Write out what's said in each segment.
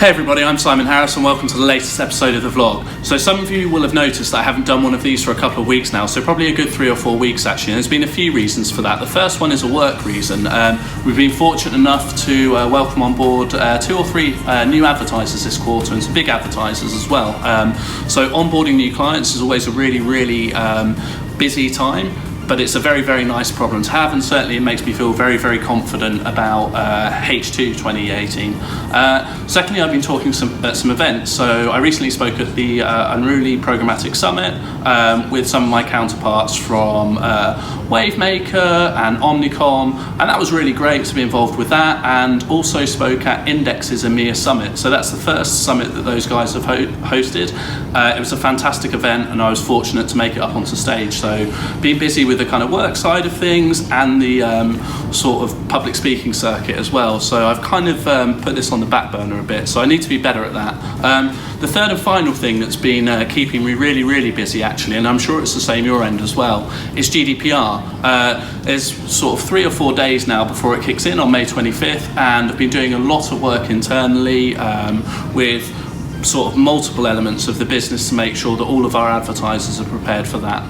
Hey everybody, I'm Simon Harris and welcome to the latest episode of the vlog. So some of you will have noticed that I haven't done one of these for a couple of weeks now, so probably a good 3 or 4 weeks actually, and there's been a few reasons for that. The first one is a work reason. We've been fortunate enough to welcome on board 2 or 3 new advertisers this quarter, and some big advertisers as well. So onboarding new clients is always a really busy time, but it's a very nice problem to have, and certainly it makes me feel very confident about H2 2018. Secondly, I've been talking at some events. So I recently spoke at the Unruly Programmatic Summit with some of my counterparts from Wavemaker and Omnicom, and that was really great to be involved with that, and also spoke at Index's EMEA Summit. So that's the first summit that those guys have hosted. It was a fantastic event and I was fortunate to make it up onto stage. So being busy with the kind of work side of things and the sort of public speaking circuit as well. So I've kind of put this on the back burner a bit, so I need to be better at that. The third and final thing that's been keeping me really busy actually, and I'm sure it's the same your end as well, is GDPR. There's sort of 3 or 4 days now before it kicks in on May 25th, and I've been doing a lot of work internally with sort of multiple elements of the business to make sure that all of our advertisers are prepared for that.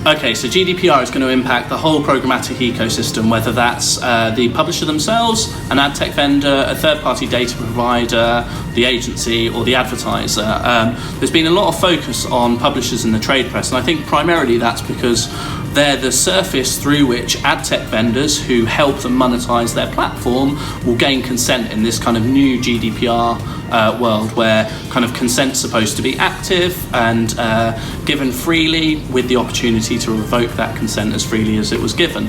Okay, so GDPR is going to impact the whole programmatic ecosystem, whether that's the publisher themselves, an ad tech vendor, a third-party data provider, the agency, or the advertiser. There's been a lot of focus on publishers in the trade press, and I think primarily that's because they're the surface through which ad tech vendors who help them monetize their platform will gain consent in this kind of new GDPR world, where kind of consent's supposed to be active and given freely, with the opportunity to revoke that consent as freely as it was given.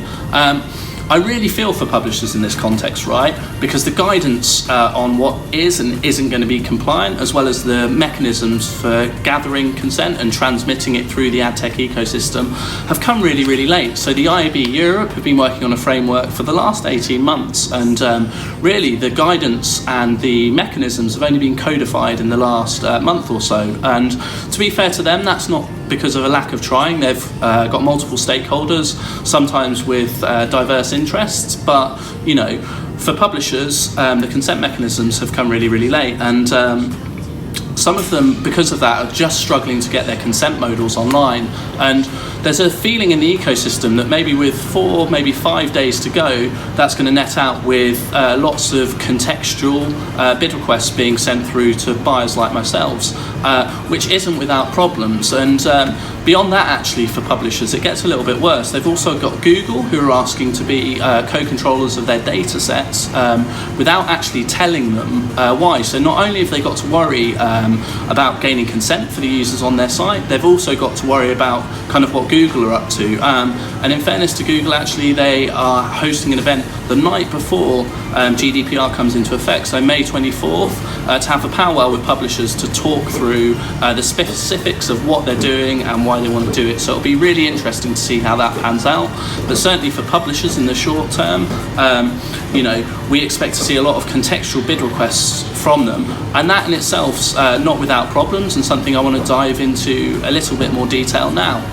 I really feel for publishers in this context, right? Because the guidance on what is and isn't going to be compliant, as well as the mechanisms for gathering consent and transmitting it through the ad tech ecosystem, have come really late. So the IAB Europe have been working on a framework for the last 18 months, and really the guidance and the mechanisms have only been codified in the last month or so. And to be fair to them, that's not because of a lack of trying. They've got multiple stakeholders, sometimes with diverse interests, but you know, for publishers, the consent mechanisms have come really late, and some of them, because of that, are just struggling to get their consent modals online. And there's a feeling in the ecosystem that maybe with 4, maybe 5 days to go, that's going to net out with lots of contextual bid requests being sent through to buyers like myself, which isn't without problems. And beyond that, actually, for publishers, it gets a little bit worse. They've also got Google, who are asking to be co-controllers of their data sets without actually telling them why. So not only have they got to worry about gaining consent for the users on their site, they've also got to worry about kind of what Google are up to. And in fairness to Google, actually, they are hosting an event the night before GDPR comes into effect, so May 24th, to have a powwow with publishers to talk through the specifics of what they're doing and why they want to do it. So it'll be really interesting to see how that pans out. But certainly for publishers in the short term, you know, we expect to see a lot of contextual bid requests from them, and that in itself's not without problems, and something I want to dive into a little bit more detail now.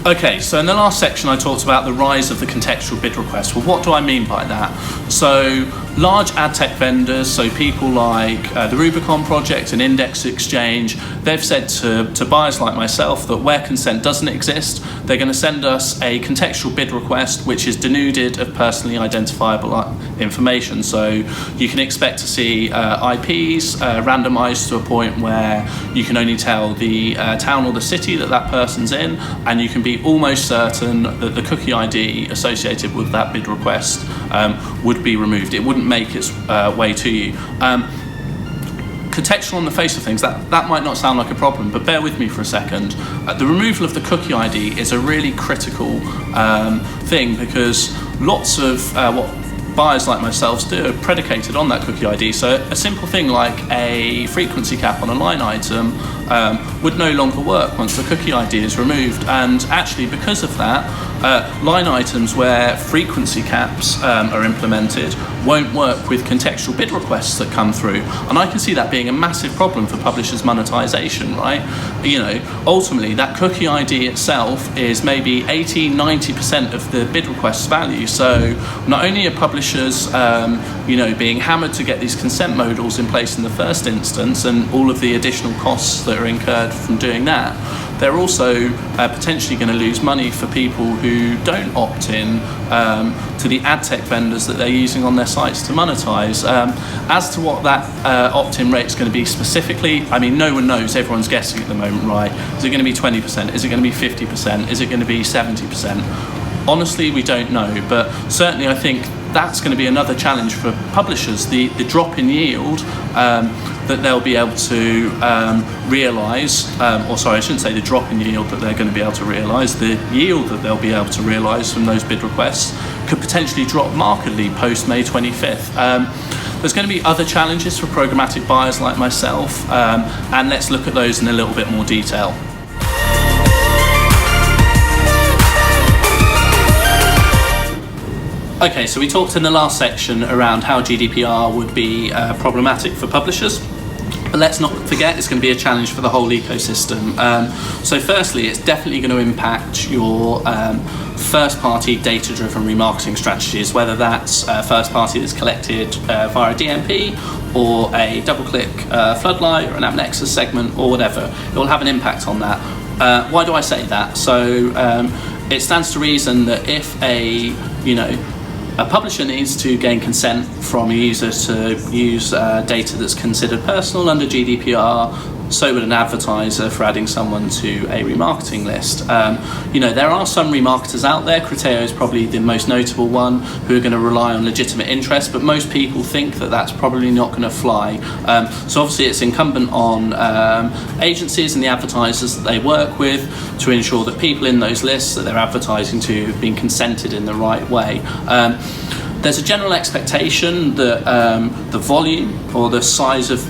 Okay, so in the last section I talked about the rise of the contextual bid request. Well, what do I mean by that? So large ad tech vendors, so people like the Rubicon Project and Index Exchange, they've said to buyers like myself that where consent doesn't exist, they're going to send us a contextual bid request which is denuded of personally identifiable information. So you can expect to see IPs randomized to a point where you can only tell the town or the city that that person's in, and you can be almost certain that the cookie ID associated with that bid request would be removed. It wouldn't make its way to you. Contextual on the face of things, that might not sound like a problem, but bear with me for a second. The removal of the cookie ID is a really critical thing, because lots of what buyers like myself do are predicated on that cookie ID. So a simple thing like a frequency cap on a line item would no longer work once the cookie ID is removed. And actually, because of that, line items where frequency caps are implemented won't work with contextual bid requests that come through. And I can see that being a massive problem for publishers' monetization, right? Ultimately, that cookie ID itself is maybe 80-90% of the bid request's value. So not only are publishers being hammered to get these consent modals in place in the first instance and all of the additional costs that are incurred from doing that, they're also potentially going to lose money for people who don't opt in to the ad tech vendors that they're using on their sites to monetize. As to what that opt-in rate is going to be specifically, no one knows. Everyone's guessing at the moment, right? Is it going to be 20%? Is it going to be 50%? Is it going to be 70%? Honestly, we don't know, but certainly I think that's going to be another challenge for publishers, the drop in yield that they'll be able to realise, I shouldn't say the drop in yield that they're going to be able to realise, the yield that they'll be able to realise from those bid requests could potentially drop markedly post May 25th. There's going to be other challenges for programmatic buyers like myself, and let's look at those in a little bit more detail. Okay, so we talked in the last section around how GDPR would be problematic for publishers, but let's not forget it's going to be a challenge for the whole ecosystem. So firstly, it's definitely going to impact your first-party data-driven remarketing strategies, whether that's first-party that's collected via DMP or a double-click floodlight or an AppNexus segment or whatever. It will have an impact on that. Why do I say that? So it stands to reason that if a publisher needs to gain consent from a user to use data that's considered personal under GDPR, so would an advertiser for adding someone to a remarketing list. There are some remarketers out there, Criteo is probably the most notable one, who are going to rely on legitimate interest, but most people think that that's probably not going to fly. So obviously it's incumbent on agencies and the advertisers that they work with to ensure that people in those lists that they're advertising to have been consented in the right way. There's a general expectation that the volume or the size of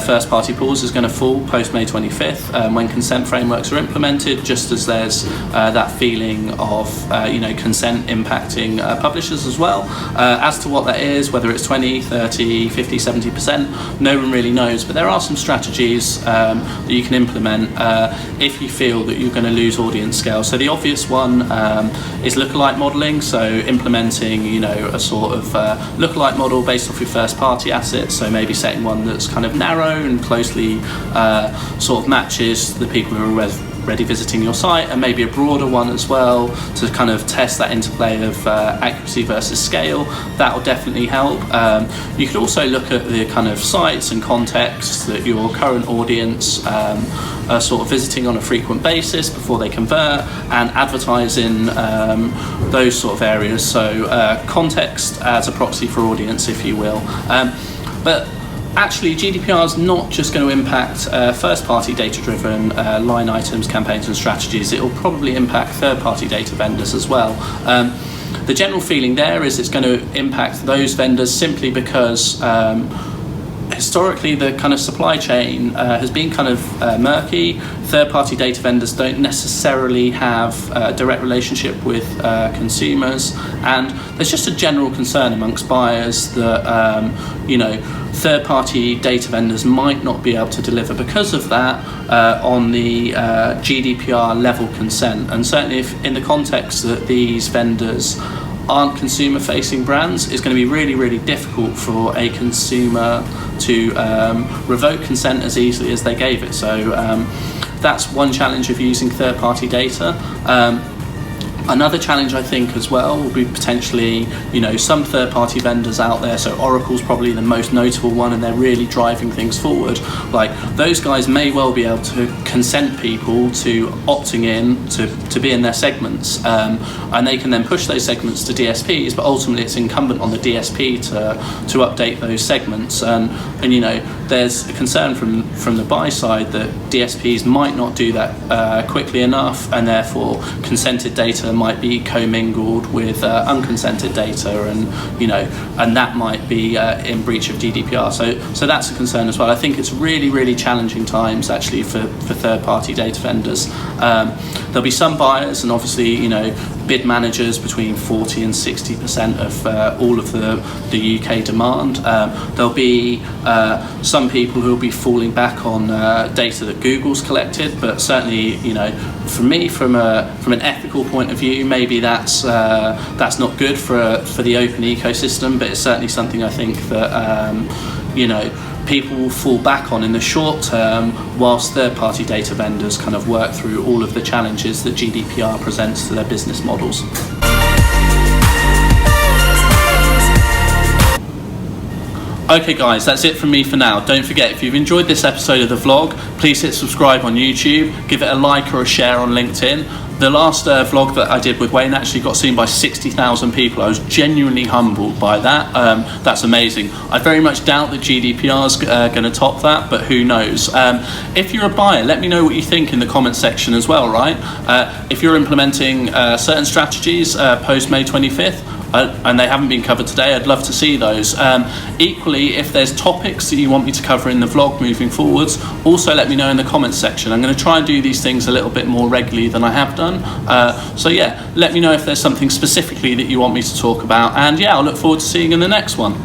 first-party pools is going to fall post May 25th when consent frameworks are implemented, just as there's that feeling of consent impacting publishers as well. As to what that is, whether it's 20, 30, 50, 70%, no one really knows, but there are some strategies that you can implement if you feel that you're going to lose audience scale. So the obvious one is lookalike modeling, so implementing a sort of lookalike model based off your first-party assets, so maybe setting one that's kind of narrow and closely sort of matches the people who are already visiting your site, and maybe a broader one as well to kind of test that interplay of accuracy versus scale. That will definitely help. You could also look at the kind of sites and contexts that your current audience are sort of visiting on a frequent basis before they convert, and advertise in those sort of areas. So context as a proxy for audience, if you will. But actually, GDPR is not just going to impact first-party data-driven line items, campaigns and strategies. It will probably impact third-party data vendors as well. The general feeling there is it's going to impact those vendors simply because historically the kind of supply chain has been kind of murky. Third-party data vendors don't necessarily have a direct relationship with consumers, and there's just a general concern amongst buyers that third-party data vendors might not be able to deliver because of that on the GDPR level consent. And certainly if in the context that these vendors aren't consumer-facing brands, it's going to be really, really difficult for a consumer to revoke consent as easily as they gave it. So that's one challenge of using third-party data. Another challenge, I think, as well, will be potentially, some third-party vendors out there. So Oracle's probably the most notable one, and they're really driving things forward. Like, those guys may well be able to consent people to opting in to be in their segments, and they can then push those segments to DSPs. But ultimately, it's incumbent on the DSP to update those segments. And there's a concern from the buy side that DSPs might not do that quickly enough, and therefore consented data might be commingled with unconsented data, and that might be in breach of GDPR. So that's a concern as well. I think it's really challenging times actually for third-party data vendors. There'll be some buyers, and obviously bid managers between 40 and 60% of all of the UK demand. There'll be some people who will be falling back on data that Google's collected, but certainly for me, from an ethical point of view, maybe that's not good for the open ecosystem, but it's certainly something I think that people will fall back on in the short term, whilst third-party data vendors kind of work through all of the challenges that GDPR presents to their business models. Okay guys, that's it from me for now. Don't forget, if you've enjoyed this episode of the vlog, please hit subscribe on YouTube, give it a like or a share on LinkedIn. The last vlog that I did with Wayne actually got seen by 60,000 people. I was genuinely humbled by that. That's amazing. I very much doubt that GDPR is going to top that, but who knows. If you're a buyer, let me know what you think in the comments section as well, right? If you're implementing certain strategies post May 25th, and they haven't been covered today, I'd love to see those. Equally, if there's topics that you want me to cover in the vlog moving forwards, also let me know in the comments section. I'm going to try and do these things a little bit more regularly than I have done. So yeah, let me know if there's something specifically that you want me to talk about, and yeah, I'll look forward to seeing you in the next one.